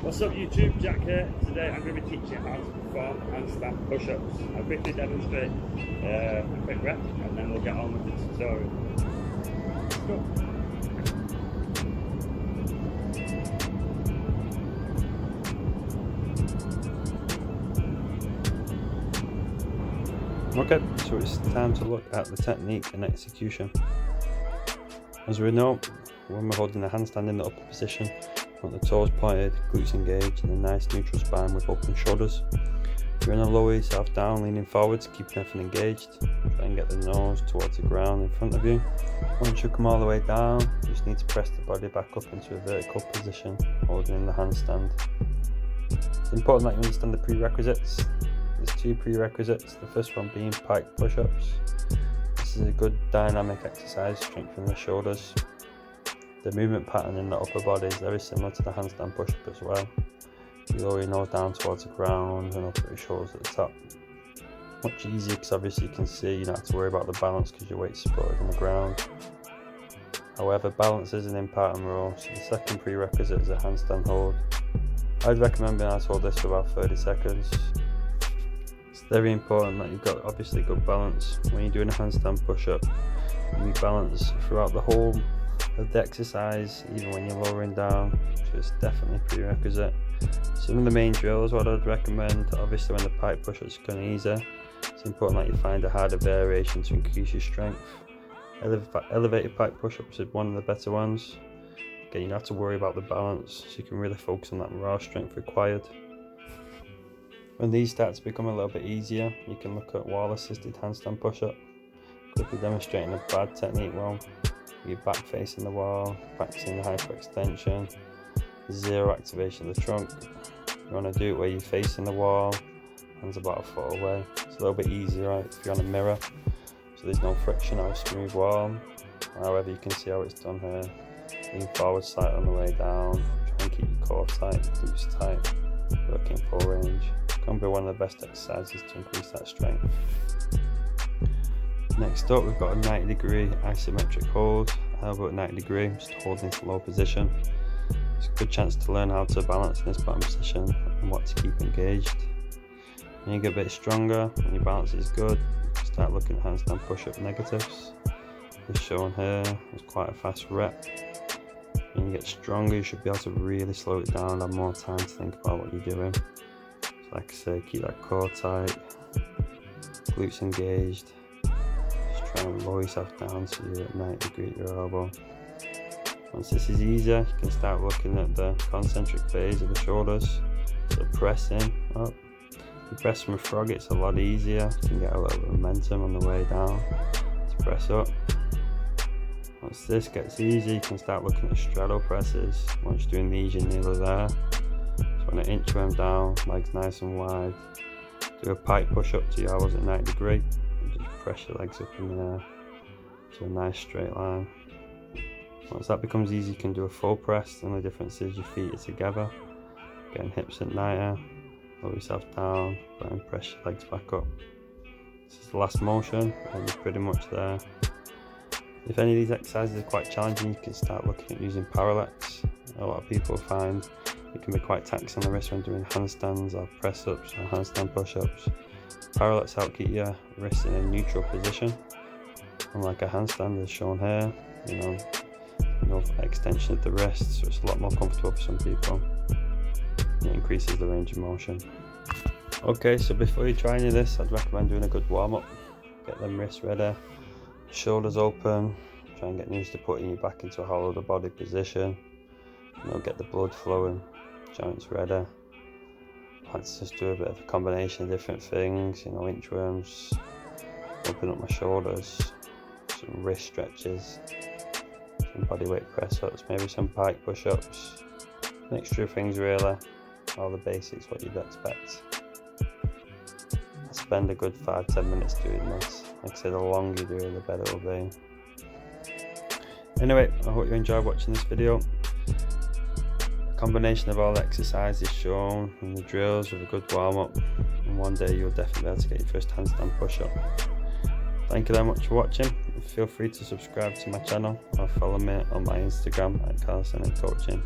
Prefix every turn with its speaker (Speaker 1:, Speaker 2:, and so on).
Speaker 1: What's up YouTube, Jack here. Today I'm going to be teaching you how to perform handstand push-ups. I'll quickly demonstrate a quick rep and then we'll get on with the tutorial. Let's go. Okay, so it's time to look at the technique and execution. As we know, when we're holding the handstand in the upper position, we want the toes pointed, glutes engaged, and a nice neutral spine with open shoulders. If you're in a lower yourself down, leaning forwards, keeping everything engaged. Try and get the nose towards the ground in front of you. Once you come all the way down, you just need to press the body back up into a vertical position, holding in the handstand. It's important that you understand the prerequisites. There's two prerequisites, the first one being pike push-ups. This is a good dynamic exercise, strengthening the shoulders. The movement pattern in the upper body is very similar to the handstand push-up as well. You lower your nose down towards the ground and up at your shoulders at the top. Much easier because obviously you can see you don't have to worry about the balance because your weight's supported on the ground. However, balance is an important role, so the second prerequisite is a handstand hold. I'd recommend being able to hold this for about 30 seconds. It's very important that you've got obviously good balance. When you're doing a handstand push-up, you need balance throughout the whole of the exercise, even when you're lowering down, so it's definitely a prerequisite. Some of the main drills, what I'd recommend, obviously when the pike push-ups are going easier, it's important that you find a harder variation to increase your strength. Elevated pike push-ups is one of the better ones. Again, you don't have to worry about the balance, so you can really focus on that raw strength required. When these start to become a little bit easier, you can look at wall-assisted handstand push-up. Quickly demonstrating a bad technique one. Your back facing the wall, practicing the hyperextension, zero activation of the trunk. You want to do it where you're facing the wall, hands about a foot away. It's a little bit easier, right, if you're on a mirror, so there's no friction or a smooth wall. However, you can see how it's done here. Lean forward slightly on the way down, try and keep your core tight, glutes tight, working full range. Can be one of the best exercises to increase that strength. Next up, we've got a 90-degree isometric hold, elbow at 90 degrees, just holding into low position. It's a good chance to learn how to balance in this bottom position and what to keep engaged. When you get a bit stronger and your balance is good, you can start looking at handstand push-up negatives. As shown here, it's quite a fast rep. When you get stronger, you should be able to really slow it down, have more time to think about what you're doing. So like I say, keep that core tight, glutes engaged. Try and lower yourself down so you're at 90 degrees at your elbow. Once this is easier, you can start looking at the concentric phase of the shoulders. So pressing up. If you press from a frog, it's a lot easier. You can get a little bit of momentum on the way down. So press up. Once this gets easy, you can start looking at straddle presses. Once you're doing these, you're nearly there. So on an inchworm down, legs nice and wide. Do a pike push up to your elbows at 90 degrees. Press your legs up in the air to a nice straight line. Once that becomes easy, you can do a full press. The only difference is your feet are together. Getting hips at 90, lower yourself down, and press your legs back up. This is the last motion, and you're pretty much there. If any of these exercises are quite challenging, you can start looking at using parallettes. A lot of people find it can be quite taxing on the wrist when doing handstands or press-ups or handstand push-ups. Parallettes help keep your wrists in a neutral position, unlike a handstand as shown here. No extension of the wrist, so it's a lot more comfortable for some people. It increases the range of motion. Okay, so before you try any of this, I'd recommend doing a good warm-up. Get them wrists ready, shoulders open, try and get used to putting you back into a hollow of the body position. Get the blood flowing, joints ready. Let's just do a bit of a combination of different things, inchworms, open up my shoulders, some wrist stretches, some bodyweight press-ups, maybe some pike push-ups, mixture of things really, all the basics what you'd expect. I spend a good 5-10 minutes doing this. Like I say, the longer you do it, the better it will be. Anyway, I hope you enjoyed watching this video. Combination of all the exercises shown and the drills with a good warm-up, and one day you'll definitely be able to get your first handstand push-up. Thank you very much for watching. Feel free to subscribe to my channel or follow me on my Instagram at Calisthenics Coaching.